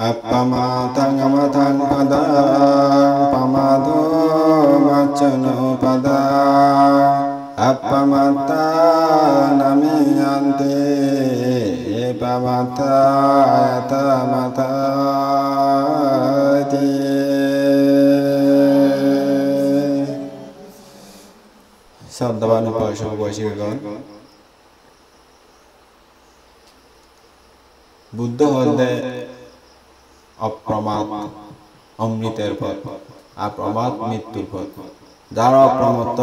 Appamathang amathang padang pamado machano padang appamatta namiyante pamatta yatamatati শব্দবান বৈশিকগণ Buddha হলে অপ্রমাদ অমৃতের পথ অপ্রমাদ মৃত্যুর পথ যারা অপ্রমত্ত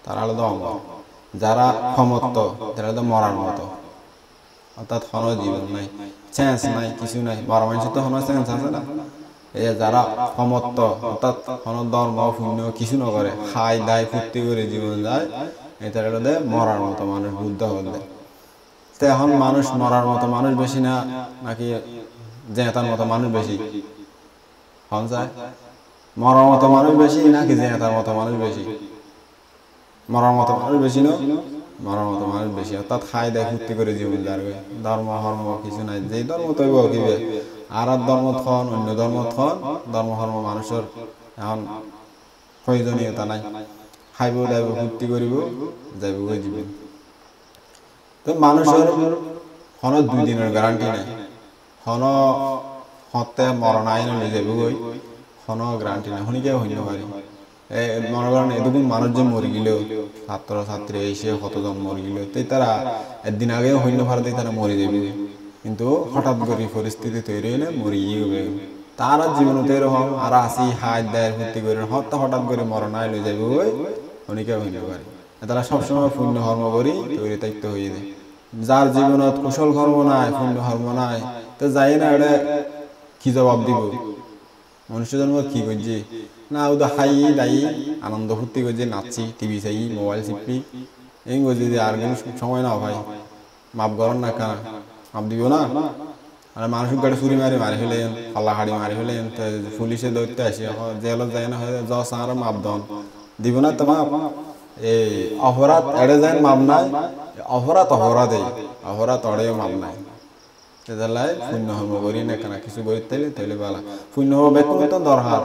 তারা হলো অমর যারা ক্ষমত্ব তারা হলো মরার মতো অর্থাৎ কোনো জীবন নাই চান্স নাই কিছু নাই মরা মানুষের তো কোনো চান্স আছে না এই যারা ক্ষমত্ব অর্থাৎ কোনো ধর্ম পুণ্য কিছু না করে খাই দায় ফুর্তি করে জীবন যায় এটা হলো মরার মতো মানুষ বুদ্ধ হলে তো এখন মানুষ মরার মতো মানুষ বেশি না নাকি জেতার মতো মানুষ বেশি হন যায় মরার মতো মানুষ বেশি নাকি জেতার মতো মানুষ বেশি মরার মতো মানুষ বেশি না মরার মতো মানুষ বেশি অর্থাৎ খাই দেয় ফুর্তি করে জীবন যাবে ধর্ম ধর্ম কিছু নাই যেই ধর্ম তৈব কিবে আর ধর্ম থন অন্য ধর্ম থন ধর্ম ধর্ম মানুষের এখন প্রয়োজনীয়তা নাই খাইব দাইব ফুর্তি করিব যাইব জীবন তো মানুষের কোনো 2 দিনের গ্যারান্টি নাই কোনো হতে মরণ আইন নিয়ে যাবে ওই কোনো গ্যারান্টি নাই শুনিকে হইতে পারি মনে করেন এতগুণ মানুষ যে মরে গেল ছাত্র ছাত্রী এসে কতজন মরে গেল তাই তারা একদিন আগেও হইতে পারে তারা মরে যাবে কিন্তু হঠাৎ করে পরিস্থিতি তৈরি হলে মরে গিয়ে তারা জীবন এরকম আর আসি হাত দেয় ফুর্তি করে হঠাৎ করে মরণ আইন লয়ে যাবে ওই শুনিকে হইতে পারে তারা সবসময় পুণ্য কর্ম করি তৈরি দায়িত্ব হয়ে যায় যার জীবনত কুশল কর্ম নাই পুণ্য কর্ম নাই তো যাই না এটা কি জবাব দিব মনুষ্য জন্ম কি করছি না ও তো হাই দাই আনন্দ ফুর্তি করছে নাচছি টিভি চাই মোবাইল চিপি এই করছি যে আর কোনো সময় না ভাই মাপ গরম না কেন মাপ দিব না আর মানুষের গাড়ি চুরি মারি ফেলেন পাল্লা হাড়ি মারি ফেলেন পুলিশে দৌড়তে আসে জেলত যায় না জস আর মাপ দন দিব না তো মাপ এই অপরাধ এড়ে যায় মাপ নাই অপরাধ অড়েও মাপ নাই তেজালাই পুণ্য কর্ম করি না কেন কিছু করি তাইলে বালা পুণ্য বেকুন তো দরকার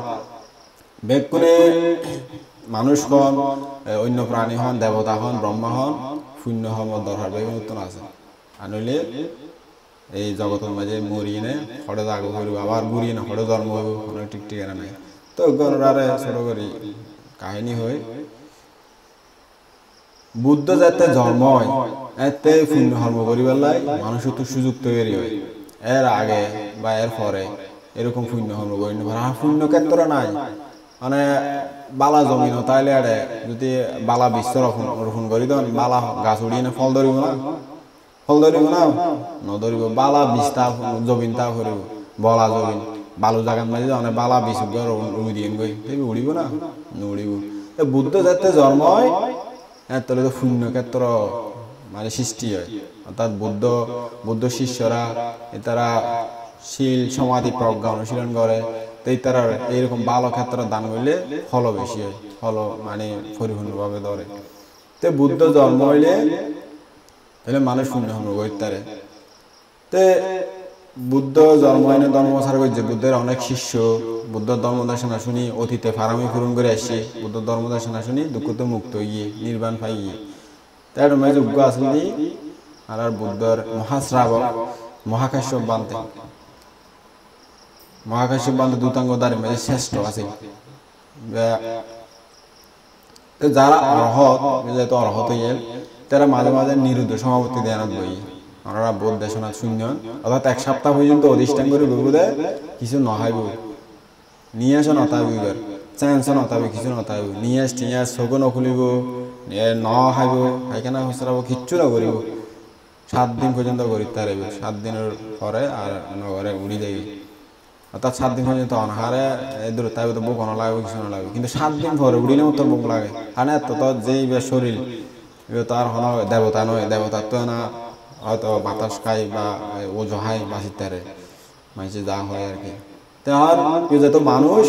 বেকুনে মানুষ হন অন্য প্রাণী হন দেবতা হন ব্রহ্মা হন পুণ্য কর্ম দরকার বেকুন উত্তর আছে আনলে এই জগতের মাঝে মরি নে হঠাৎ আগে করব আবার বুড়ি না হঠাৎ জন্ম হইব কোনো ঠিক ঠিকানা নাই তো গণরারে ছোট করি কাহিনী হয় বুদ্ধ যাতে জন্ম হয় এতে পুণ্য কর্ম করিবার লাই মানুষের তো সুযোগ তৈরি হয় এর আগে বা এর পরে এরকম পুণ্য কর্ম করি না আর পুণ্য ক্ষেত্র নাই মানে বালা জমিন তাইলে আরে যদি বালা বিশ্ব রোপণ করি তখন বালা গাছ উড়িয়ে না ফল ধরিব না নধরিব বালা বিস্তা জমিন তা করিব বলা জমিন বালু জাগান মাঝে অনেক বালা বিষ রুই দিয়ে গই উড়িব না উড়িব বুদ্ধ যাতে জন্ম হয় তাহলে তো পুণ্য ক্ষেত্র মানে সৃষ্টি হয় অর্থাৎ বুদ্ধ শিষ্যরা তারা শীল সমাধি প্রজ্ঞা অনুশীলন করে তাই তারা এইরকম ভালো ক্ষেত্র দান করলে ফল বেশি হয় ফল মানে পরিপূর্ণভাবে ধরে তো বুদ্ধ জন্ম হইলে তাহলে মানুষ পুণ্য করতে পারে তে বুদ্ধ জন্ম হইলে ধর্মপ্রচার করছে বুদ্ধের অনেক শিষ্য বুদ্ধ ধর্মদেশনা শুনি অতীতে ফারামি পূরণ করে আসছে বুদ্ধ ধর্মদেশনা শুনি দুঃখতে মুক্ত গিয়ে নির্বাণ পাই গিয়ে তাই যোগ্য আসলে আর বুদ্ধর মহাশ্রাবক মহাকাশ্যপ বান্ধে দুতাঙ্গদারের মাঝে শ্রেষ্ঠ আছে যারা অরহত হইয়েন তারা মাঝে মাঝে নিরুদ্ধ সমাপত্তি দেয়ানত বই ওনারা বোধ দেশনা শূন্য অর্থাৎ 1 সপ্তাহ পর্যন্ত অধিষ্ঠান করে বইবুদে কিছু নহাইব নিয়ে আসো নতাইব চান্স নতাইব কিছু নতাইব নিয়ে চোখও নখুলিব ন খাইব পায়খানা খুচরাব কিচ্ছু না করিব 7 দিন পর্যন্ত করি তারিব 7 দিনের পরে আর নগরে উড়ি যাইবে অর্থাৎ 7 দিন পর্যন্ত অনাহারে দূর তাই তো বুক লাগবে কিছু না লাগবে কিন্তু 7 দিন পরে উড়িলে মতো বুক লাগে কারণ এত তো যেই শরীর তার হন দেবতা নয় দেবতার তো না হয়তো বাতাস খাই বা ও জহাই বাঁচিতে মানুষে যা হয় আর কি তার যত মানুষ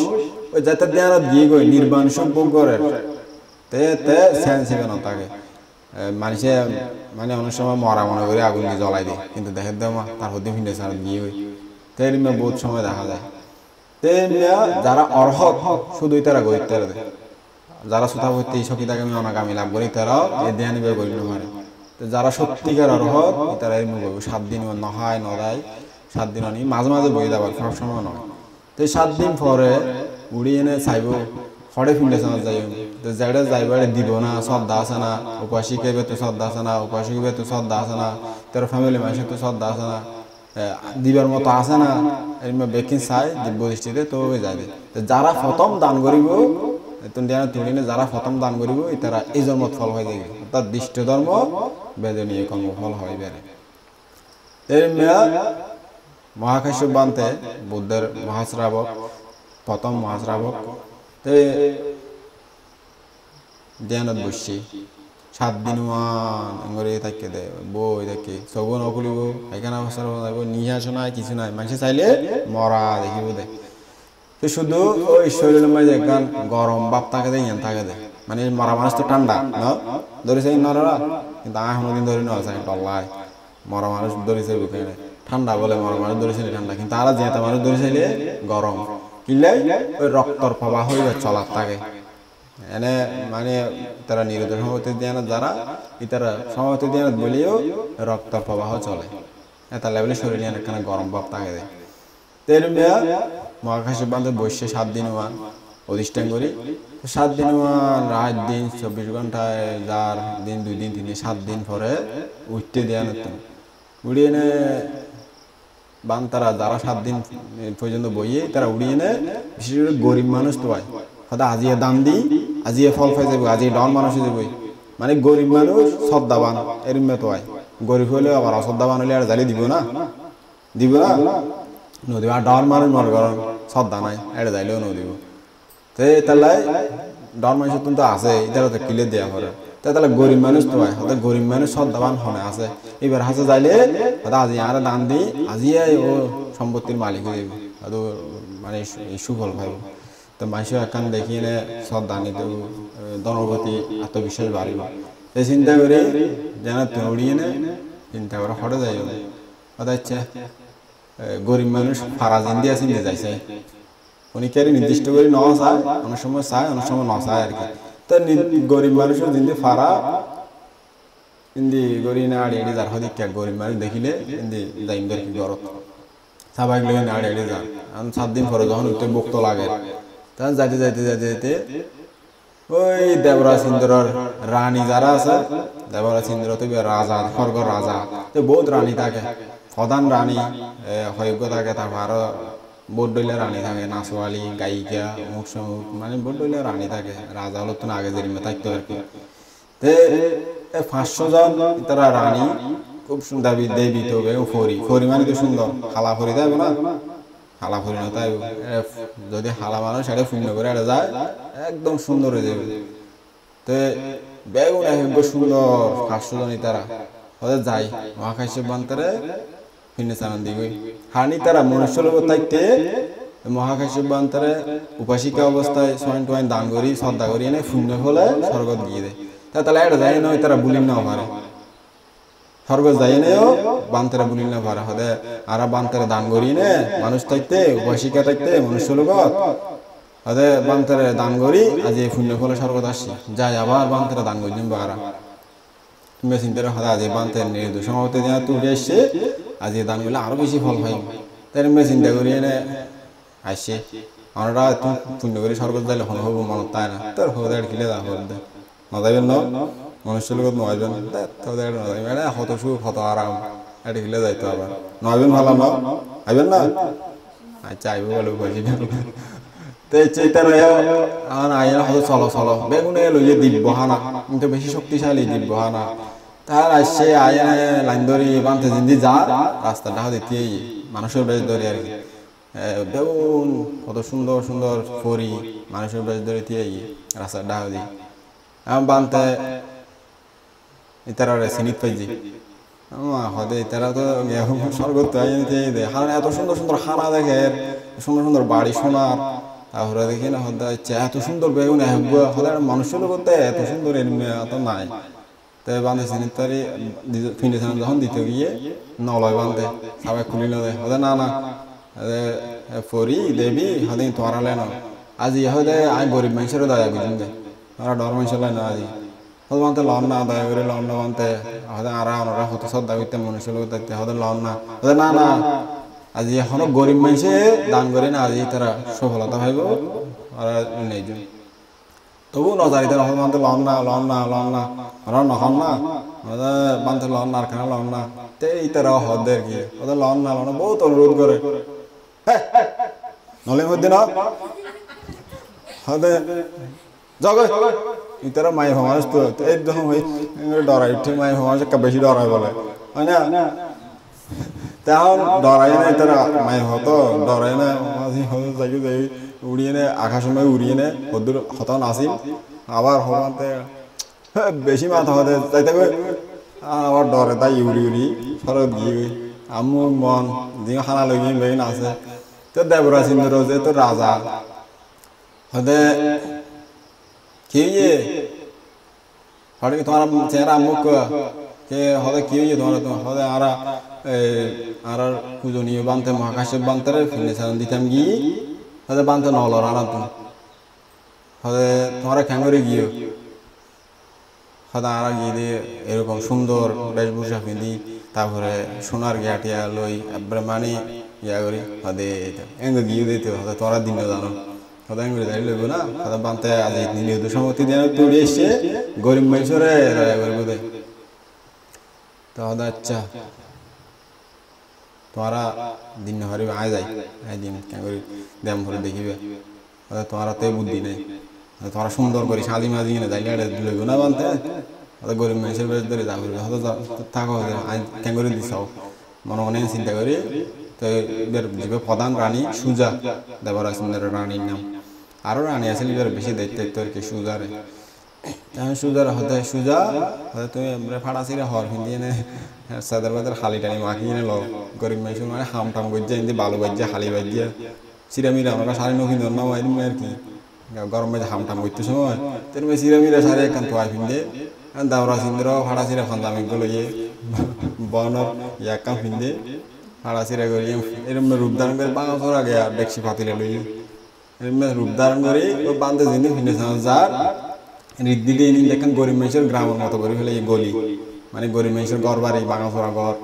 ওই যাতে দেয়ার দিয়ে গই নির্বাণ সম্ভব করে তে সেন্সিবল না থাকে মানুষে মানে অনেক সময় মরা মনে করে আগুন দিয়ে জ্বলাই দেয় কিন্তু দেখে দেওয়া তার হতে ভিন্ন সার দিয়ে গই তেমনি বহুত সময় দেখা যায় তেমনি যারা অর্হত শুধু তারা গরিতে যারা সুতা হইতে এই সকিতাকে আমি অনাগামী লাভ করি তারাও এ দেয়া নিবে গরিব পারে তো যারা সত্যিকার অর্হত তারা এমনি করবো 7 দিন নহায় নদায় 7 দিন অনি মাঝে মাঝে বই যাবার সব সময় নয় তো 7 দিন পরে উড়িয়ে এনে চাইব হরে ফিল্ডে যাই তো যেটা যাইবারে দিব না শ্রদ্ধা আছে না উপাসিকে তো শ্রদ্ধা আছে না উপাসিক তো শ্রদ্ধা আছে না তোর ফ্যামিলি মানুষের তো শ্রদ্ধা আছে না দিবার মতো আছে না এরকম বেকিং চাই দিব্য দৃষ্টিতে তো যাবে তো যারা প্রথম দান করিব তুলিনে যারা প্রথম দান করিব তারা এই জন্মত ফল হয়ে যাবে অর্থাৎ দৃষ্ট ধর্ম বেদনীয় কর্মফল হয় বেড়ে মহাকাশ্য বান্তে বুদ্ধের মহাশ্রাবক প্রথম মহাশ্রাবক ধ্যানত বসছি 7 দিন করে থাকে দে বই থাকে সব নকলিব এখানে অবসর নিয়ে নাই কিছু নাই মানুষ চাইলে মরা দেখিব দে তো শুধু ওই শরীরের মাঝে একখান গরম ভাব থাকে দে ইয়ান থাকে দে মানে মরা মানুষ তো ঠান্ডা না ধরেছে নরা কিন্তু আমি কোনোদিন ধরি না ডল্লায় মরা মানুষ ধরেছে বুঝে ঠান্ডা বলে মরা মানুষ ধরেছে ঠান্ডা কিন্তু আর যেটা মানুষ ধরেছে গরম কিনলে ওই রক্তর প্রবাহ হইবে চলার থাকে এনে মানে তারা নিরোধ সমাপতি ধ্যান যারা ইতারা সমাপতি ধ্যান বলেও রক্ত প্রবাহ চলে এটা লেভেলে শরীরে একখানে গরম ভাব থাকে দেয় তেরমিয়া মহাকাশে বান্ধে বসে 7 দিন অধিষ্ঠান করি 7 দিন রাত দিন 24 ঘন্টায় যার দিন 2 দিন 3 দিন 7 দিন পরে উঠতে ধ্যান উড়িয়ে এনে বান তারা যারা 7 দিন পর্যন্ত বইয়ে তারা উড়িয়ে এনে বিশেষ করে গরিব মানুষ তো হয় হয়তো আজিয়ে দাম দিই আজিয়ে ফল পাই যাবো আজিয়ে ডন মানুষ যাবো মানে গরিব মানুষ শ্রদ্ধাবান এরম তো হয় গরিব হলে আবার অশ্রদ্ধাবান হলে আর জালি দিব না নদী আর ডন মানুষ মনে করেন শ্রদ্ধা নাই এটা যাইলেও নদীব তো তাহলে ডন মানুষ তো আছে এটারও তো কিলে দেওয়া করে তাহলে গরিব মানুষ তো হয় হয়তো গরিব মানুষ শ্রদ্ধাবান হনে আছে এবার হাসে যাইলে হয়তো আজি আর দান দিই আজিয়ে ও সম্পত্তির মালিক হয়ে যাবে হয়তো মানে সুফল পাইব তো মানুষের এখন দেখি নে শ্রদ্ধা নিতে ধনপতি আত্মবিশ্বাস বাড়িব এই চিন্তা করে যেন উড়িয়ে নে চিন্তা করে হটে যাই কথা হচ্ছে গরিব মানুষ ফারাজিন দিয়ে চিনতে যাইছে উনি কে নির্দিষ্ট করে ন চায় অনেক সময় চায় অনেক সময় ন চায় আর কি তো গরিব মানুষের জিন্দি ফারা ইন্দি গরিব না আড়ি আড়ি যার হদি গরিব মানুষ দেখিলে ইন্দি যাইম কি গরত স্বাভাবিক লোক আড়ি আড়ি যান 7 দিন পরে যখন উঠতে বক্ত লাগে তখন যাইতে ওই দেবরাজ ইন্দ্রর রানী যারা আছে দেবরাজ ইন্দ্র তো রাজা স্বর্গ রাজা তো বহুত রানী থাকে প্রধান রানী হয়জ্ঞ থাকে তারপর আরো বড্ডইলে রানী থাকে নাচওয়ালি গায়িকা অমুক সমুক মানে বড্ডইলে রানী থাকে রাজা হলো তো আগে যেরকম থাকতো আর কি তো 500 জন তারা রানী খুব সুন্দর দেবী তো ফরি মানে তো সুন্দর খালা ফরি যাবে না হালা ফরি না তাই যদি হালা মানুষ এটা শূন্য করে এটা যায় একদম সুন্দর হয়ে যাবে তো বেগুন একদম সুন্দর 500 জনই তারা ওদের যায় মহাকাশ বান্তরে ফিনে চান দিবে হানি তারা মনুষ্য লোক থাকতে মহাকাশ বান্তরে উপাসিকা অবস্থায় সয়ন টয়ন দান করি শ্রদ্ধা করি এনে শূন্য হলে স্বর্গত গিয়ে দেয় তাহলে এটা যায় নয় তারা বুলিম না পারে স্বর্গ যাই নেও বান্তরে বুলি না পারে হদে আর বান্তরে দান করি নে মানুষ থাকতে উপাসিকা থাকতে মনুষ্য লোকত হদে বান্তরে দান করি আজ এই শূন্য ফলে স্বর্গত আসছি যাই আবার বান্তরে দান করি বারা তুমি চিন্তা হদে আজ বান্তের নির্দোষ সমাপতি দেওয়া তুলে এসছে আজ দান করলে আরো বেশি ফল পাই তাই আমি চিন্তা করি এনে আসছে আমরা তুমি পুণ্য করে স্বর্গত যাইলে হন হবো মনত তাই না তোর হদে কিলে দা হদে না যাইবেন না মনুষ্য লোক নয়জন এটা হত সুখ হত আরাম এটা হিলে যাইতো আবার নয়জন ভালো না আইবেন না আচ্ছা আইব বলে বলছি তো চেতন আইন হত চলো চলো বেগুনে লইয়ে দিব্য হানা কিন্তু বেশি শক্তিশালী দিব্য হানা তার আসছে আইনে লাইন ধরি বানতে জিন্দি যা রাস্তাটা দিতে মানুষের বেশ ধরে আর কি বেগুন কত সুন্দর সুন্দর ফরি মানুষের বেশ ধরে দিয়ে রাস্তার ডাহ দিই বানতে ইতারা সিনিত পাইজি হদে ইতারা তো স্বর্গত এত সুন্দর সুন্দর হানা দেখে সুন্দর সুন্দর বাড়ি সোনার তারপরে দেখি না হদে এত সুন্দর বেগুন হদে মানুষের লোক এত সুন্দর এত নাই তাই বান্ধে সিনিত তারি ফিনেছিলাম যখন দিতে গিয়ে নলয় বান্ধে সবাই খুলি নদে হদে না না পরি দেবী হদিন তোমার লেন আজি হদে আমি গরিব মানুষেরও দয়া বুঝুন দে তোরা ডর মানুষের লেন আজি হদ মানতে লন না দয়া করে লন না মানতে হদে আরা ওরা হতো শ্রদ্ধা করতে মনুষ্য লোক দেখতে হদে লন না হদে না না আজি এখনো গরিব মানুষে দান করে না আজি তারা সফলতা পাইব ওরা নেই তবু নজারিতে হদ মানতে লন না লন না লন না ওরা নহন না হদে মানতে লন না আর কেন লন না তে এই তারা হদের কি হদে লন না বহুত অনুরোধ করে নলে মধ্যে না হদে জগে ইতারা মাই ভমাস তো একদম ওই ডরাই ঠিক মাই ভমাস একটা বেশি ডরাই বলে হয় না তখন ডরাই না তারা মাই হতো ডরাই না মাঝি হতো যাই যাই উড়িয়ে নে আকাশ সময় উড়িয়ে নে হদুর হতাও নাসিম আবার হমাতে বেশি মাথা হতে যাইতে আবার ডরে তাই উড়ি উড়ি ফরত গিয়ে আমু মন যে খানা লই গিয়ে বেগিন আছে তো দেবরাজ ইন্দ্র যে তো রাজা হদে কি হরে তোমার চেহারা মুখ কে হদে কি তোমার হদে আর পূজনীয় বানতে মহাকাশের বান্তরে ফিনে সারান দিতাম গিয়ে হদে বানতে নলর আনা তুমি হদে তোমার খ্যাঙ্গরে গিয়ে হদে আর গিয়ে দিয়ে এরকম সুন্দর বেশভূষা পিঁধি তারপরে সোনার গিয়াটিয়া লই একবারে মানে ইয়া করি হদে এঙ্গ গিয়ে দিতে হদে তোরা দিন জানো হদে এঙ্গুলি দাঁড়িয়ে লইব না হদে বানতে আজ নিহত সম্মতি দিয়ে তুলে এসে গরিব মানুষরে দয়া করবো দে তো হদে আচ্ছা তোরা দিন হরিব আয় যাই আই দিন কেন করি দেম ভরে দেখিবে হদে তোরা তো বুদ্ধি নেই তোরা সুন্দর করি সাজি মাজি কিনে যাই লইব না বানতে হদে গরিব মানুষের বেশ ধরে যা করবে হদে থাকো কেন করে দিছাও মনে মনে চিন্তা করি তো এবার যে প্রধান রানী সুজা দেবরাজ ইন্দ্রের রানীর নাম আরও রানী আছে এবার বেশি দায়িত্ব আর কি সুজারে সুজার হতে সুজা হতে তুমি ফাড়াছিরে হর হিন্দি এনে সাদের বাদের হালি টানি মাখি এনে লো গরিব মানুষের মানে হাম টাম গজ্জা হিন্দি বালু বাজ্যা হালি বাজ্যা চিরামিরা আমরা সারি নখিন না আর কি গরম বাজে হাম টাম করতে সময় তেমন চিরামিরা সারি এখান তো আইফিন্দে দেবরাজ ইন্দ্র ফাড়াছিরে ফান্দামি গুলো ইয়ে বনর ইয়াকাম ফিন্দে ফাড়াছিরে করি এরম রূপ ধারণ করে বাঙা ফোর আগে ডেকসি পাতিলে লই এরম রূপ ধারণ করে বান্ধে জিনি ফিনে যার রিদ্ধি দিয়ে নিন দেখেন গরিব মানুষের গ্রামের মতো করে ফেলে এই গলি মানে গরিব মানুষের ঘর বাড়ি বাঙা ফোরা ঘর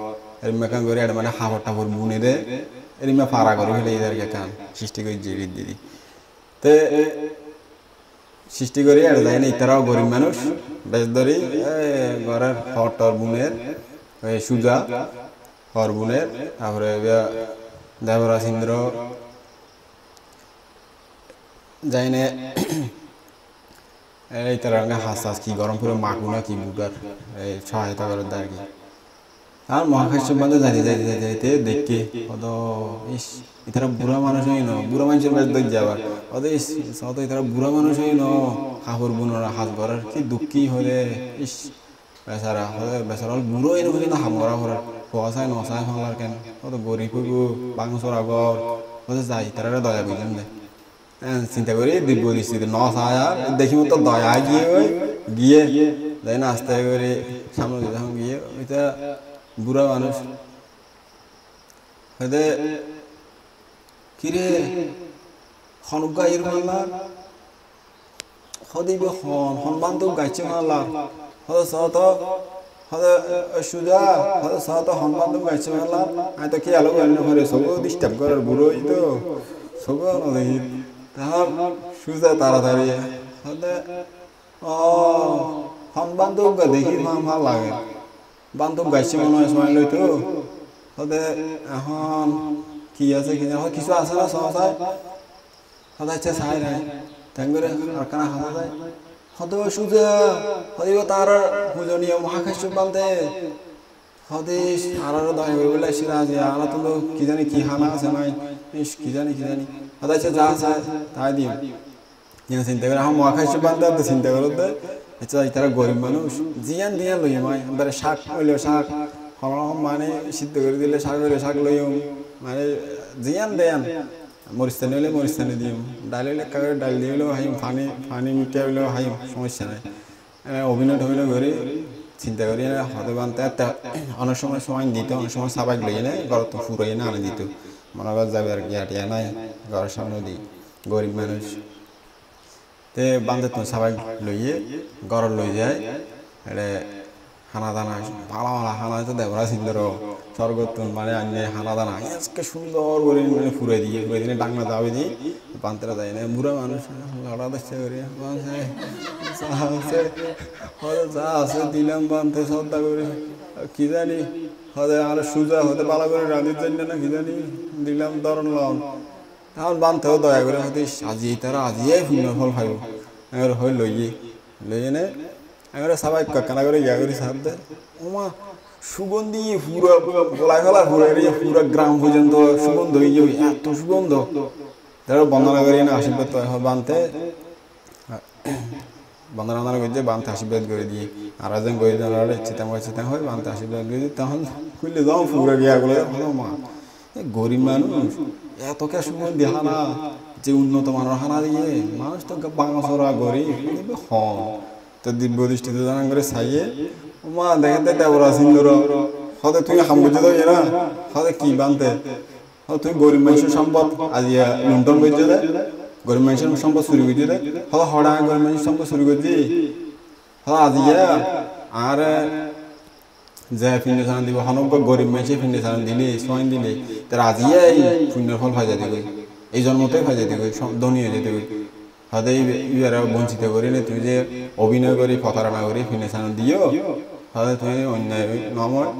এরম এখান করে এটা মানে হাফর টাফর বুনে দে এরম ফাড়া করে ফেলে এদেরকে কান সৃষ্টি করে যে রিদ্ধি দি তে সৃষ্টি করি আর যাই না ইতারাও গরিব মানুষ বেশ ধরি ঘরের হর টর বুনের সুজা হর বুনের তারপরে দেবরাজ ইন্দ্র যাই না এই তারা হাস হাস কি গরম করে মাগুনা কি বুটার এই সহায়তা করে আর কি আর মহাকাশের মধ্যে যাইতে যাইতে যাইতে যাইতে দেখে কত ইস এরা বুড়া মানুষ হই ন বুড়া মানুষের বেশ দেখ যাবার কত ইস অত এরা বুড়া মানুষ হই ন কাপড় বুনোরা হাত ভরার কি দুঃখী হলে ইস বেচারা বেচারা বুড়ো এনে কিন্তু হাম করা করার পয়সায় নসায় ফালার কেন কত গরিব হইব বাংসর আগর কত যাই তারা দয়া বুঝলেন দে চিন্তা করি দিব্য দৃষ্টিতে নসায় আর দেখি মতো দয়া গিয়ে যাই না আস্তে করে সামনে যখন গিয়ে ওইটা বুড়া মানুষ হয়তো কিরে হনুক গাইয়ের মাল্লার হদিবে হনবান তো গাইছে মাল্লার হয়তো সহত হয়তো সুজা হয়তো সহত হনবান তো গাইছে মাল্লার আমি তো কি আলো গাইল করে সব ডিস্টার্ব করার বুড়োই তো সব দেখি তাহার সুজা তাড়াতাড়ি হয়তো ও হনবান তো দেখি ভাল লাগে বান্ধব গাইছে মনে হয় সময় লই তো হতে এখন কি আছে কি এখন কিছু আছে না সহসায় হদাইছে চাই নাই তাই করে আর কানা খাওয়া যায় হতে সুজা হদিব তার পূজনীয় মহাকাশ বান্ধে হদে আর দয়া করে বলে সিরাজ আনা তো কি জানি কি হানা আছে নাই কি জানি হদাইছে যা আছে তাই দিও চিন্তা করে এখন মহাকাশ বান্ধে চিন্তা করো আচ্ছা তারা গরিব মানুষ জিয়ান দিয়া লই মাই এবারে শাক হইলেও শাক মানে সিদ্ধ করে দিলে শাক হইলে শাক লইম মানে জিয়ান দেয়ান মরিস্তানি হইলে মরিস্তানি দিম ডাল হইলে কাগজ ডাল দিয়ে হইলেও হাইম ফানি মিঠা হইলেও হাইম সমস্যা নাই অভিনয় টভিনয় করে চিন্তা করি হতে বানতে অনেক সময় দিত অনেক সময় সাবাক লইয়ে নেয় ঘর তো ফুরাই না আনে দিত মনে কর যাবে আর টিয়া নাই ঘরের সামনে দিই গরিব মানুষ তে বান্ধে তো সবাই লইয়ে ঘর লই যায় এটা হানা দানা ভালো ভালো হানা তো দেবরা সিন্দর স্বর্গতুন মানে আনলে হানা দানা আজকে সুন্দর করে মানে ফুরে দিলে ডাংনা যাবে দিয়ে বান্ধরা যায় না বুড়া মানুষ লড়া দেখছে করে যা আছে দিলাম বান্ধে শ্রদ্ধা করে কি জানি হতে আর সুজা হতে ভালো করে রাঁধির জন্য না কি জানি দিলাম ধরন লন এখন বান্ধেও দয়া করে হতে আজিয়ে তারা আজিয়ে শূন্য ফল খাইব এবার হয়ে লইয়ে নে এবারে সবাই কানা করে ইয়া করি সার দেয় ওমা সুগন্ধি পুরো গলায় ফেলা পুরো গ্রাম পর্যন্ত সুগন্ধ হয়ে যাবে এত সুগন্ধ তারা বন্দনা করি না আশীর্বাদ বানতে বন্দনা করছে বানতে আশীর্বাদ করে দিয়ে আর একজন করে চিতাম হয় বানতে আশীর্বাদ করে দিয়ে তখন খুললে যাও পুরো গিয়াগুলো ভালো মা গরিব মানুষ এত কে সুগন্ধি হানা যে উন্নত মানের হানা দিয়ে মানুষ তো বাঙাছড়া গরিব হন তো দিব্য দৃষ্টিতে জানা করে চাইয়ে মা দেখে দেবরা সিন্দুর হতে তুই হাম বুঝে তো না হতে কি বানতে তুই গরিব মানুষের সম্পদ আজি লুণ্ঠন করছে দে গরিব মানুষের সম্পদ চুরি করছে দে হতে হড়া গরিব মানুষের সম্পদ চুরি করছি হতে আজি আর যে ফিন্ডে সান দিব হনক গরিব মানুষে ফিন্ডে সান দিলে সোয়াইন দিলে তার আজিয়ে এই পুণ্যের ফল ফাইজা দিবে এই জন্মতেই ফাইজা দিবে ধনী হয়ে যেতে হতে ইউরা বঞ্চিত করি না তুই যে অভিনয় করি প্রতারণা করি ফিনেশন দিও হতে তুই অন্যায় নময়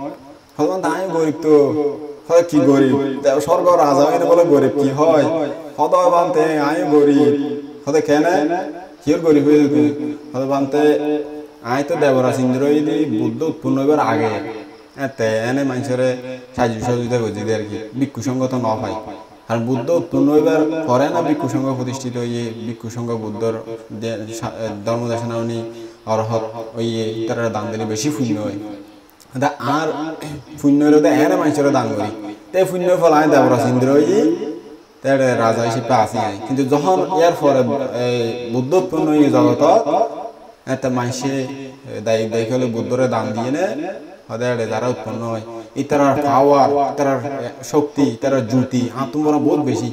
হতে তাই গরিব তো হতে কি গরিব স্বর্গ রাজা হয়ে বলে গরিব কি হয় হতে বানতে আই গরিব হতে কেন কির গরিব হয়ে যেত হতে বানতে আই তো দেবরা সিন্দ্র বুদ্ধ উৎপন্ন হইবার আগে এনে মানুষের সহযোগিতা করছি আর কি ভিক্ষু সঙ্গ তো ন পাই আর বুদ্ধ উৎপন্ন হইবার পরে না ভিক্ষু সংঘ প্রতিষ্ঠিত হইয়ে ভিক্ষু সংঘ বুদ্ধর ধর্মদেশনা উনি অরহত হইয়ে তারা দান দিলে বেশি পুণ্য হয় আর পুণ্য হলে এনে মানুষের দান করি তাই পুণ্য ফল আয় দেবরা সিন্দ্র হইয়ে তার রাজা হিসেবে আসি কিন্তু যখন এর পরে বুদ্ধ উৎপন্ন হইয়ে জগত একটা মানুষে দায়িত্ব হলে বুদ্ধরে দান দিয়ে নে যারা উৎপন্ন হয় ইতারার পাওয়ার ইতারার শক্তি ইতারার জ্যোতি আত্মরা বহুত বেশি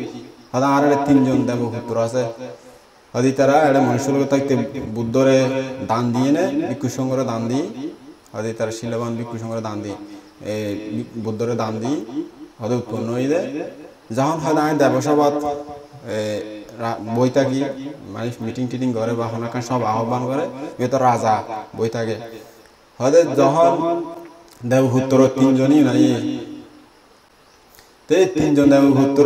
হয়তো আর তিনজন দেবপুত্র আছে হয়তো তারা এটা মনুষ্য লোক থাকতে বুদ্ধরে দান দিয়ে নে ভিক্ষু সংঘরে দান দিই হয়তো তারা শিলবান ভিক্ষু সংঘরে দান দিই বুদ্ধরে দান দিই হয়তো উৎপন্ন হয়ে যায় যখন হয়তো আমি দেবসভাত বই থাকি মানুষ মিটিং টিটিং করে বা হনাকান সব আহ্বান করে তো রাজা বই থাকে হয়তো যখন দেবপুত্র তিনজনই নাই তো তিনজন দেবপুত্র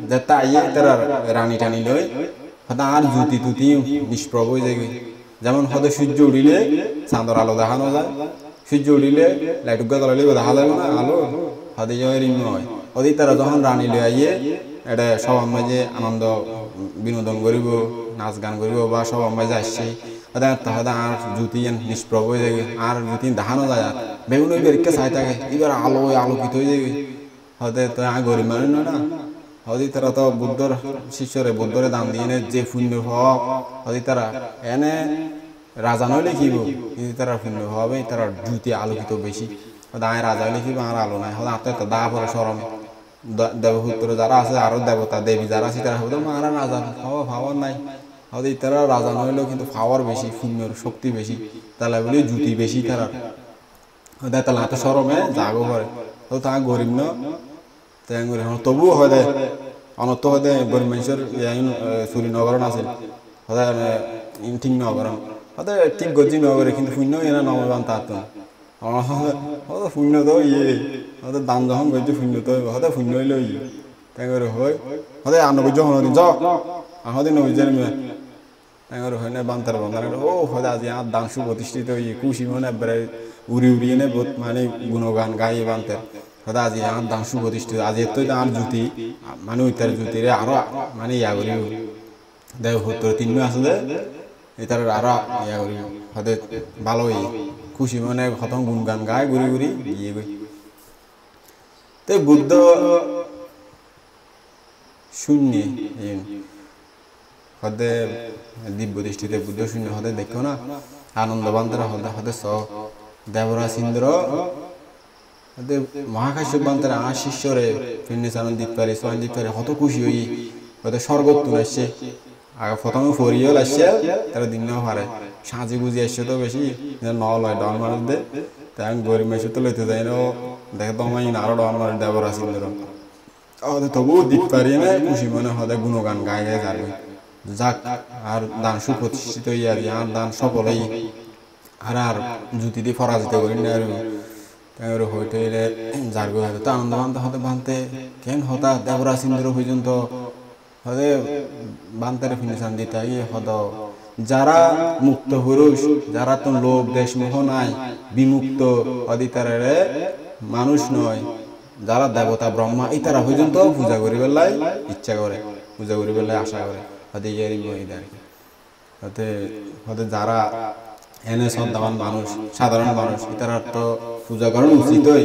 যে তাই তারা রানী টানি লই হয়তো আর জুতি তুতি নিষ্প্রভ হয়ে যায় যেমন হয়তো সূর্য উড়িলে চাঁদর আলো দেখানো যায় সূর্য উড়িলে লাইটুকা জ্বলালে দেখা যাবে না আলো হয়তো ঋণ হয় হয়তো তারা যখন রানী লই আইয়ে এটা সবার মাঝে আনন্দ বিনোদন করিব নাচ গান করিব বা সবার মাঝে আসছে তাহলে আর জ্যোতি নিষ্প্রভ হয়ে যাবে আর জ্যোতি দেখানো যায় আর বেগুন বেরিকে চাই থাকে এবার আলোকিত হয়ে যাবে হয়তো তো আর গরিব মানুষ নয় না হয়তো তারা তো বুদ্ধর শিষ্যরে বুদ্ধরে দান দিয়ে যে পুণ্য হক হয়তো তারা এনে রাজা নয় লিখিব কিন্তু তারা পুণ্য হবে তারা জ্যোতি আলোকিত বেশি হয়তো আয় রাজা লিখিব আর আলো নাই হয়তো আপনার তো দা পরে সরম দেবপুত্র যারা আছে আরো দেবতা দেবী যারা আছে তারা হয়তো মারা রাজা ভাবার নাই হয়তো তারা রাজা নইলেও কিন্তু পাওয়ার বেশি পুণ্যর শক্তি বেশি তাহলে বলি জ্যোতি বেশি তারা হয়তো তাহলে হাতে সরমে জাগো করে হয়তো তা গরিব ন তবুও হয় দে অনত হয় দে গরিব মানুষের চুরি নগরণ আছে হয়তো ঠিক নগরণ হয়তো ঠিক গজি নগরে কিন্তু শূন্য এনে নবান তার হয়তো শূন্য তো হয়তো দাম যখন গজি শূন্য তো হয়তো শূন্য হইলে তাই করে হয় হয়তো আনবুজ হন যাও আহদিন নবুজ হয় না বান্তার বন্ধার ও হয়তো আজি আর দান সুপ্রতিষ্ঠিত খুশি মনে একবারে উড়ি এনে বহুত মানে গুণগান গাই বান্তের হয়তো আজি আর দান সুপ্রতিষ্ঠিত আজি তো আর জ্যোতি মানে ওইটার জ্যোতিরে আরো মানে ইয়া করি দেবপুত্র তিন আসলে এটার আরো ইয়া করি হয়তো ভালোই খুশি মনে প্রথম গুণগান গায় ঘুরি ইয়ে করি তো বুদ্ধ শূন্য হদে দিব্য দৃষ্টিতে বুদ্ধ শূন্য হদে দেখো না আনন্দ বান্ধরা হদে হদে স দেবরা সিন্দ্র মহাকাশ বান্তার আমার শিষ্যরে ফিরনিসান দিতে পারে সোয়ান দিতে পারে কত খুশি হই হয়তো স্বর্গত তুলে আসছে আগে প্রথমে ফরিয়েও আসছে তারা দিন নাও পারে সাঁজি বুঝি আসছে তো বেশি নয় ডন মানুষ দে তাই আমি গরিব মেসে তো লইতে যাই না দেখে তো আমি আরো ডন মানুষ দেবর আসিল হয়তো তবুও দিতে পারি না খুশি মনে হয়তো গুণগান গায়ে গায়ে যাবে যাক আর দান সুপ্রতিষ্ঠিত হইয়া দিয়ে আর দান সফল হই আর জুতি দিয়ে পরাজিত করি না আর হইতে যার গো হয়তো আনন্দ বানতে হতে বানতে কেন হতা দেবরা সিন্দুর পর্যন্ত হতে বান্তারে ফিনিশান দিতে হত যারা মুক্ত পুরুষ যারা তো লোভ দেশ মোহ নাই বিমুক্ত অধিতারে মানুষ নয় যারা দেবতা ব্রহ্মা এই তারা পর্যন্ত পূজা করি বেলায় ইচ্ছা করে পূজা করি বেলায় আশা করে হতে ইয়ারি আর কি হতে হতে যারা এনে সন্তান মানুষ সাধারণ মানুষ ইতার তো পূজা করার উচিতই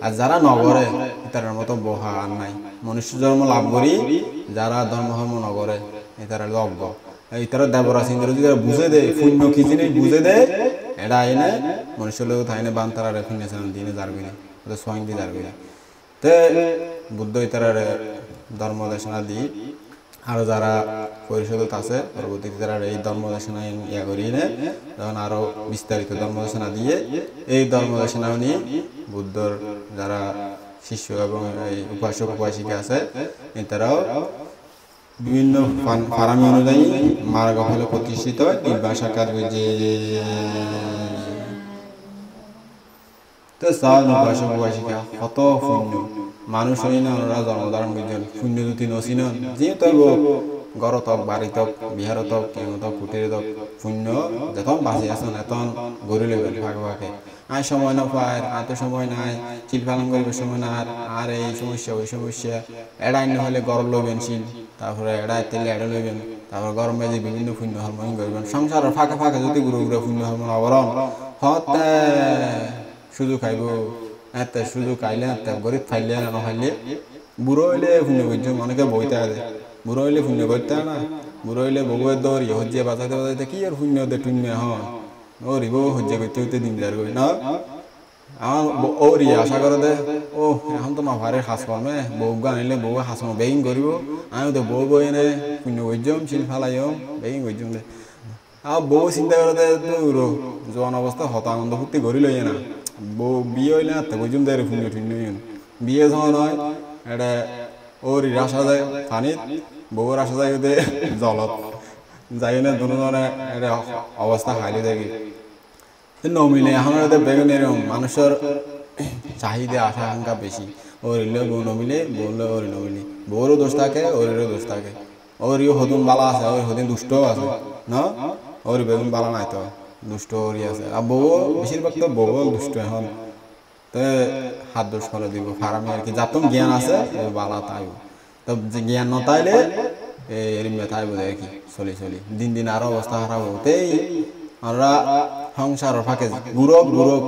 আর যারা নগরে ইতার মতো বহা আর নাই মনুষ্য জন্ম লাভ করি যারা ধর্ম ধর্ম নগরে ইতার অজ্ঞ ইতারা দেবরা সিংহ বুঝে দেয় পুণ্য কি জিনিস বুঝে দেয় এটা এনে মনুষ্য লোক থাইনে বান তারা রেফিনেশন দিনে যারবি না ওদের সোয়াইন দিয়ে যারবি না তে বুদ্ধ ইতার ধর্ম দেশনা দিই আরো যারা পরিষদত আছে পরবর্তীতে তারা এই ধর্মদেশনা ইয়া করি নে তখন আরো বিস্তারিত ধর্মদেশনা দিয়ে এই ধর্মদেশনাও নিয়ে বুদ্ধর যারা শিষ্য এবং এই উপাসক উপাসিকা আছে তারাও বিভিন্ন ফারামি অনুযায়ী মার্গ ফলে প্রতিষ্ঠিত নির্বাণ সাকার যে তো সাল উপাসক উপাসিকা কত পুণ্য মানুষ হই না ওরা জন্মধারণ করছেন পুণ্য দুটি নসিন যেহেতু গড় তক বাড়ি তক বিহার তক কেন তক কুটির তক পুণ্য যখন বাঁচি আসেন এতন গড়ি লইবেন ভাগে ভাগে আয় সময় না পায় আর তো সময় নাই শিল পালন করিবার সময় না আর এই সমস্যা ওই সমস্যা এড়াই নহলে গরম লইবেন শিল তারপরে এড়াই তেলে এড়ে লইবেন তারপর গরম বেজে বিভিন্ন পুণ্য হরমোন করবেন সংসারের ফাঁকে ফাঁকে যদি গুরু গুরু পুণ্য হরমোন অবরণ হতে শুধু খাইব এত শুধু খাইলে এত গরিব খাইলে না খাইলে বুড়ো হইলে পুণ্য করছে অনেকে বইতে আছে বুড়ো হইলে পুণ্য করতে না বুড়ো হইলে বগুয়ের দৌড়ি হজ্জিয়ে বাঁচাতে বাঁচাতে কি আর পুণ্য দে টুন্য হন ওরিব হজ্জে করতে করতে দিন যার করি না আমার ওরি আশা করে দে ও এখন তো মাফারে হাস কর্মে বউ আনিলে বউ হাস বেগিং করিব আমি তো বউ বই এনে পুণ্য করছম শিল ফালাইম বেগিং করছম দে আর বউ চিন্তা করে দে জোয়ান অবস্থা হত আনন্দ ফুর্তি করি লই না বউ বিয়ে হইলে না বুঝুম দেয় পুণ্য টুণ্য বিয়ে যখন হয় এটা ওর আসা যায় পানিত বউর আসা যায় ওদের জলত যাই না দুজনে এটা অবস্থা খাইলে দেখি নমিলে এখন ওদের বেগুন এরকম মানুষের চাহিদা আশা আকাঙ্ক্ষা বেশি ওর ইলে বউ নমিলে বললে ওর নমিলে বউরও দোষ থাকে ওরেরও দোষ থাকে ওরও হতুন বালা আছে ওর হতুন দুষ্টও আছে না ওর বেগুন বালা নাই তো দুষ্ট ওরই আছে আর বউ বেশিরভাগ তো বউ দুষ্ট এখন তো হাত দোষ করে দিব ফারামি আর কি যাতন জ্ঞান আছে বালা তাই তো যে জ্ঞান নতাইলে এরিমে তাই বোধ আর কি চলি চলি দিন দিন আরো অবস্থা খারাপ হতেই আমরা সংসার ফাঁকে গুরব গুরব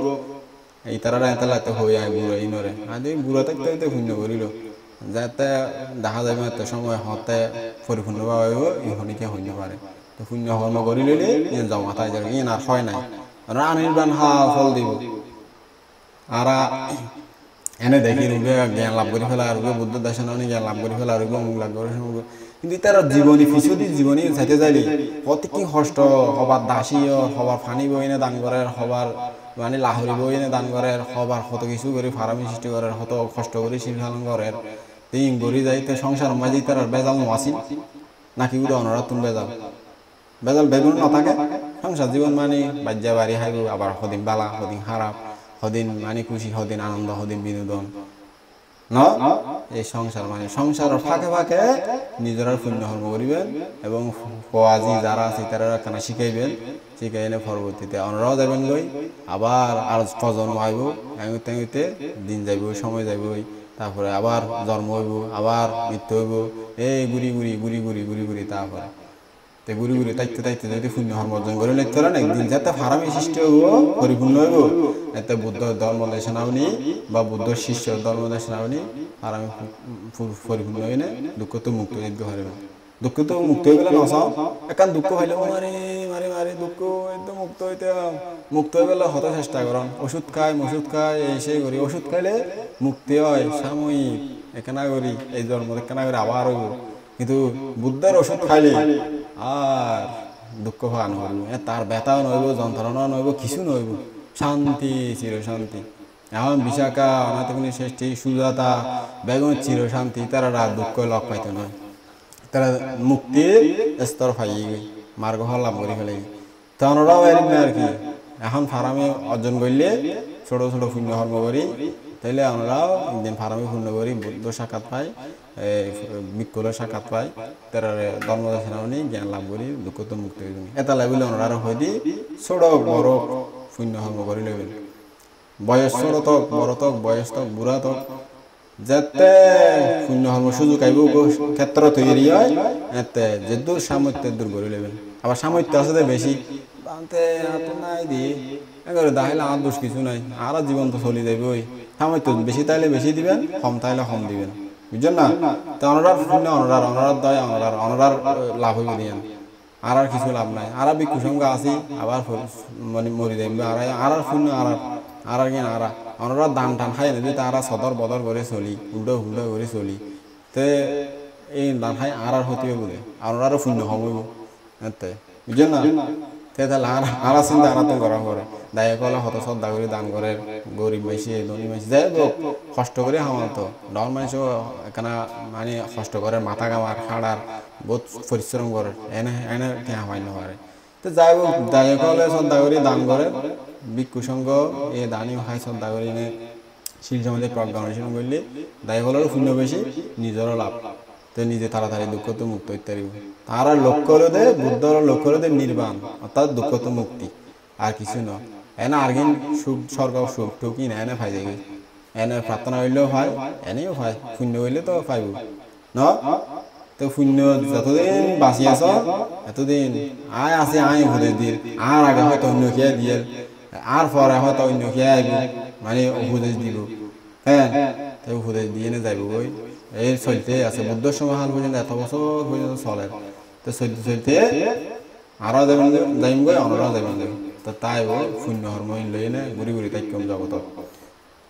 এই তারা এতলাতে হয়ে আয় বুড়ো এই নরে আদি বুড়ো থাকতে হইতে শূন্য করিল যাতে দেখা যাবে এত সময় হতে পরিপূর্ণ পাব এই হনিকে হইতে পারে তো শূন্য কর্ম করি লইলে জমা তাই যাবে ইন আর হয় নাই আনির্বাণ হা ফল দিব আর এনে দেখি রূপে জ্ঞান লাভ করে ফেলা রূপে বুদ্ধ দর্শন জ্ঞান লাভ করে ফেলা রূপে অমুক লাভ করে কিন্তু তার জীবনী ফিসুদি জীবনী চাইতে যাইলি অতি কি কষ্ট হবার দাসী হবার ফানি বইনে দান করে হবার মানে লাহরি বইনে দান করে হবার কত কিছু করে ফারামি সৃষ্টি করে কত কষ্ট করে শিল্পালন করে তিন গড়ি যাইতে সংসার মাঝি তার বেজাল নোয়াছিল নাকি উদা অনরাতুন বেজাল বেজাল বেগুন না থাকে সংসার জীবন মানে বাজ্যা বাড়ি হাইব আবার সদিন বালা সদিন খারাপ সদিন মানে খুশি সদিন আনন্দ সদিন বিনোদন না এই সংসার মানে সংসারের ফাঁকে ফাঁকে নিজের পুণ্য কর্ম করিবেন এবং আজি যারা আছে তারা কেনা শিখাইবেন শিখাইলে পরবর্তীতে অনরাও যাবেন গই আবার আর প্রজন্ম আইব এমনিতে দিন যাইব সময় যাইব তারপরে আবার জন্ম হইব আবার মৃত্যু হইব এই গুড়ি গুড়ি গুড়ি গুড়ি গুড়ি গুড়ি তারপরে তে গুড়ি গুড়ি তাইতে তাইতে যদি পুণ্য কর্ম অর্জন করে লিখতে পারেন একদিন যাতে ফারামি সৃষ্টি হইব পরিপূর্ণ হইব এতে বুদ্ধ ধর্ম দেশনাবনি বা বুদ্ধ শিষ্য ধর্ম দেশনাবনি ফারামি পরিপূর্ণ হইলে দুঃখ তো মুক্ত দিতে পারবেন দুঃখ তো মুক্ত হয়ে গেলে নসাও একান দুঃখ হইলে মারি মারি মারি দুঃখ একদম মুক্ত হইতে মুক্ত হয়ে গেলে হতে চেষ্টা করন ওষুধ খায় এই সেই করি ওষুধ খাইলে মুক্তি হয় সাময়িক এখানে করি এই জন্ম এখানে করে আবার হইব কিন্তু বুদ্ধের ওষুধ খাইলে আর দুঃখ ভান হইব তার ব্যথাও নইব যন্ত্রণাও নইব কিছু নইব শান্তি চির শান্তি এখন বিশাখা অনাথগুণী ষষ্ঠী সুজাতা বেগম চির শান্তি তারা রাত দুঃখ লক পাইতে নয় তারা মুক্তির স্তর পাই মার্গ লাভ করে ফেলে তখনরাও এরকম আর কি এখন ফারামে অর্জন করলে ছোট ছোট পুণ্য কর্ম করি তাইলে আমরাও একদিন ফারামে পুণ্য করি বুদ্ধ সাক্ষাৎ পাই বিক্ষুলের সাক্ষাৎ পাই তারা ধর্মদর্শনী জ্ঞান লাভ করি দুঃখ তো মুক্তি হয়ে যাবে এটা লাগলে ওনারা হয়ে দি ছোট বড় পুণ্য কর্ম করে নেবেন বয়স ছোট তক বড় তক বয়স তক বুড়া তক যাতে পুণ্য কর্ম সুযোগ আইব ক্ষেত্র তৈরি হয় এতে যে দূর সামর্থ্যের দূর করে নেবেন আবার সামর্থ্য আছে বেশি বানতে নাই দিয়ে এবারে দাহিলে আর দোষ কিছু নাই আর জীবন তো চলি যাবে ওই সামর্থ্য বেশি তাইলে বেশি দিবেন কম তাইলে কম দিবেন বুঝছেন না তো অনরার পুণ্য অনরার দয় অনরার লাভ হইবে দিয়েন আর কিছু লাভ নাই আর বিক্ষু সঙ্গে আসি আবার মানে মরি যাইবে আর পুণ্য আর কি আর অনরা দান টান খাই না যদি তারা সদর বদর করে চলি উল্টো হুল্টো করে চলি তে এই দান খাই আর হতে বলে আরও পুণ্য হবইব এতে বুঝছেন না তাহলে আর চিন্তা আর তো করা করে দায় কলে হত শ্রদ্ধা করে দান করে গরিব মাইসি ধনী মাইসি যাই হোক কষ্ট করে খাওয়ান তো ডর মাইসও এখানে মানে কষ্ট করে মাথা কামার খাড়ার বহুত পরিশ্রম করে এনে এনে হামাই পারে তো যাই হোক দায় কলে শ্রদ্ধা করে দান করে ভিক্ষু সংঘ এ দানিও খাই শ্রদ্ধা করে এনে শিল সমাজে প্রজ্ঞা অনুশীলন করলে দায় কলেরও পুণ্য বেশি নিজেরও লাভ তো নিজে তাড়াতাড়ি দুঃখ তো মুক্ত ইত্যাদি তারা লক্ষ্য হলো দে বুদ্ধর লক্ষ্য হলো দে নির্বাণ অর্থাৎ দুঃখ তো মুক্তি আর কিছু নয় এনে আর কিন সুখ স্বর্গ সুখ টুকি না এনে ফাই যাবে এনে প্রার্থনা হইলেও হয় এনেও হয় পুণ্য হইলে তো পাইব ন তো পুণ্য যতদিন বাঁচি আছ এতদিন আয় আছে আয় ঘুরে দিয়ে আর আগে হয়তো অন্য খেয়ে দিয়ে আর পরে হয়তো অন্য খেয়ে আইব মানে উপদেশ দিব হ্যাঁ তো উপদেশ দিয়ে নে যাইব ওই এই চলতে আছে বুদ্ধর সময় হাল পর্যন্ত এত বছর পর্যন্ত চলে তো চলতে চলতে আরও যাবেন যাইম গই অনরাও যাবেন যাবে তো তাই ও শূন্য হর্ম লই নে ঘুরি ঘুরি তাই কম জগত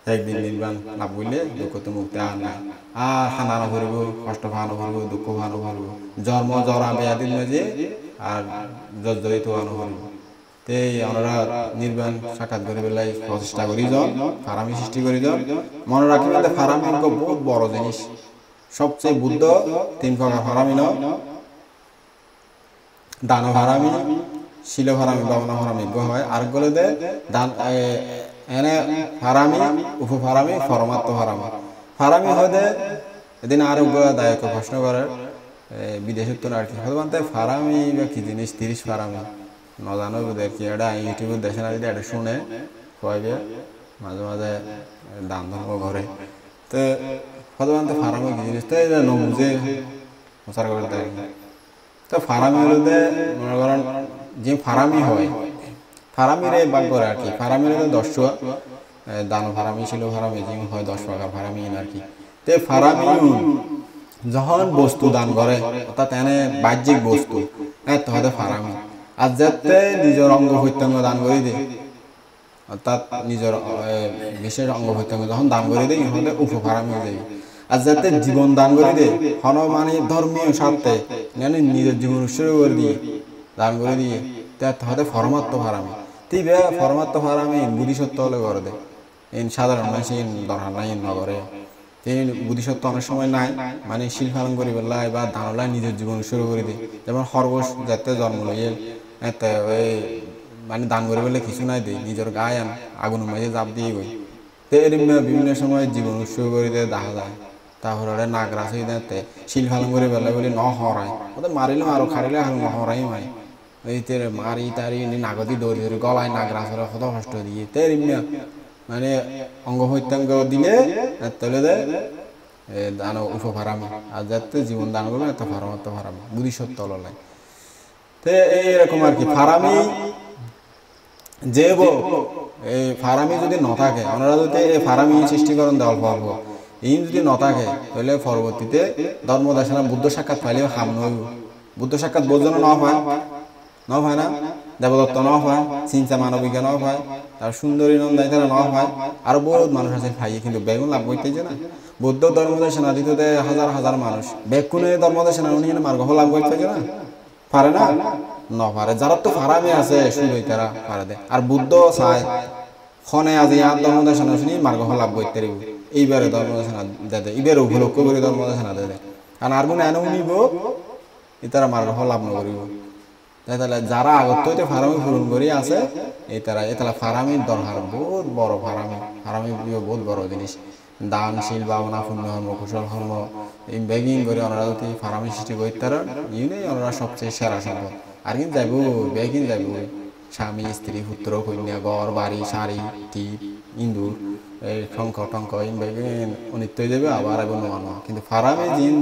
একদিন নির্বাণ লাভ করলে দুঃখ তো মুক্তি আর নাই আর খানানো ভরব কষ্ট ভানো ভরব দুঃখ ভানো ভরব জন্ম জরা বেয়াদিন মাঝে আর জর্জরিত ভানো ভরব তেই আমরা নির্বাণ সাক্ষাৎ করে বেলায় প্রচেষ্টা করি যান ফারামি সৃষ্টি করি যান মনে রাখি ফারামি বহুত বড় জিনিস সবচেয়ে বুদ্ধ তিন প্রকার ফারামি ন দান ফারামি শিল ফারামি বাবনা ফারামি হয় আর গুলো দে দান এনে ফারামি উপফারামি পরমাত্ম ফারামি ফারামি হতে এদিন আর দায়ক প্রশ্ন করে বিদেশ উত্তর আর কি হতে ফারামি বা কি জিনিস 30 ফারামি নজানো বোধের কি এটা ইউটিউবের দেশে না এটা শুনে কয়বে মাঝে মাঝে দান ধর্ম ঘরে তো হতে ফারামি কি জিনিস তো এটা নবুঝে প্রচার করে দেয় তো ফারামি হলে মনে করেন যে ফারামি হয় ফারামিরে বাগ করে আর কি ফারামিরে 10টা দান ফারামি ছিল ফারামি যে হয় 10 প্রকার ফারামি আর কি তে ফারামি যখন বস্তু দান করে অর্থাৎ এনে বাহ্যিক বস্তু এত হতে ফারামি আর যাতে নিজের অঙ্গ প্রত্যঙ্গ দান করে দেয় অর্থাৎ নিজের বিশেষ অঙ্গ প্রত্যঙ্গ যখন দান করে দেয় হতে উপফারামি হয়ে যায় আর যাতে জীবন দান করে দেয় হন মানে ধর্মীয় স্বার্থে মানে নিজের জীবন উৎসর্গ করে দিয়ে দান করে দিয়ে তাহলে পরমাত্ম ফারামি তিবে পরমাত্ম ফারামি বুদ্ধিসত্ত্ব হলে করে দেয় এই সাধারণ মানুষ দরকার নাই নগরে এই বুদ্ধিসত্ত্ব অনেক সময় নাই মানে শিল পালন করি বেলায় বা ধানলায় নিজের জীবন উৎসর্গ করে দেয় যেমন খরগোশ যাতে জন্ম লইয়ে এতে ওই মানে দান করে বলে কিছু নাই দেয় নিজের গায়ে আগুন মাঝে জাপ দিয়ে গই তো এরকম বিভিন্ন সময় জীবন উৎসর্গ করে দেয় দেখা যায় তারপরে নাগরাছ হয়ে দেয় শিল পালন করে বেলায় বলে ন হরায় ওদের মারিলেও আরো খারিলে হরাই মাই এই তেরে মারি তারি নাগদি দৌড়ি ধরে গলায় নাগরাছরে কত কষ্ট দিয়ে তেরিমিয়া মানে অঙ্গ প্রত্যঙ্গ দিলে তাহলে দে দান উপফারামি আর যাতে জীবন দান করবে এত ফারামাত্ম ফারামি বুদ্ধিসত্ত্ব লয় তো এইরকম আর কি ফারামি যে এই ফারামি যদি ন থাকে ওনারা যদি এই ফারামি সৃষ্টি করেন দেওয়াল অল্প এই যদি ন থাকে তাহলে পরবর্তীতে ধর্ম দেশনা বুদ্ধ সাক্ষাৎ পাইলেও হাম নইব বুদ্ধ সাক্ষাৎ বোঝন ন হয় না দেবদত্ত ন হয় চিন্তা মানবিকা ন হয় তার সুন্দরী নন্দাই তারা ন হয় আরো বহুত মানুষ আছে খাইয়ে কিন্তু বেগুন লাভ করতেছে না বৌদ্ধ ধর্মদেশনা দিতে হাজার হাজার মানুষ বেগুনে ধর্মদেশনা উনি মার্গ লাভ করতেছে না পারে না পারে যারা তো ফারামে আছে শুধুই তারা পারে দেয় আর বুদ্ধ চায় খনে আজি আর ধর্মদেশনা শুনি মার্গ লাভ করতে পারিব এইবারে ধর্মদেশনা দেয় এবারে উপলক্ষ করে ধর্মদেশনা দেয় কারণ আর কোনো এনে উনিব তারা মার্গ লাভ নকরিব তাহলে যারা আগত হইতে ফারামি পূরণ করি আছে এই তারা ফারামির দরকার বহুত বড় ফারামি বহুত বড় জিনিস দানশীল ভাবনা পূর্ণ কর্ম কুশল কর্ম এই বেগিং করে ওনারা যদি ফারামি সৃষ্টি করি তারা ইউনেই ওনারা সবচেয়ে সেরা সম্পদ আর কিন্তু যাইব বেগিং যাইব স্বামী স্ত্রী পুত্র কন্যা ঘর বাড়ি শাড়ি টিপ ইন্দুর এই শঙ্খ টঙ্ক ইন বেগিং অনিত্য হয়ে যাবে আবার এবং নোয়ানো কিন্তু ফারামে জিন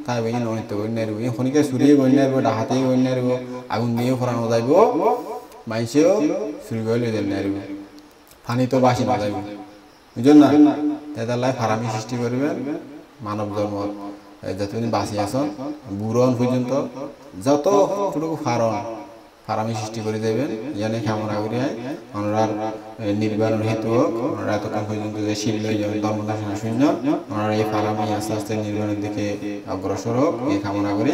তাই বেগিন অনিত্য করে নেব খনিকে চুরিয়ে করে নেব ডাহাতেই করে নেব আগুন দিয়েও ফরানো যাইব মাইসেও চুরি করে লিয়ে নেব পানি তো বাসি না যাইব বুঝলেন না তাই ফারামি সৃষ্টি করবেন মানব ধর্ম যতদিন বাঁচি আছেন বুড়ন পর্যন্ত যতটুকু ফারামি সৃষ্টি করে দেবেন জানে কামনা করি ওনার নির্বাণের হেতু হোক ওনারা এতক্ষণ পর্যন্ত যে শিল্প ধর্মদর্শন শূন্য ওনারা এই ফারামি আস্তে আস্তে নির্বাণের দিকে অগ্রসর হোক এই কামনা করি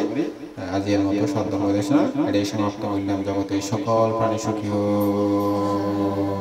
আজকের মতো সদ্যর্মদেশনা এটাই সমাপ্ত করলাম জগতের সকল প্রাণী সুখী হোক।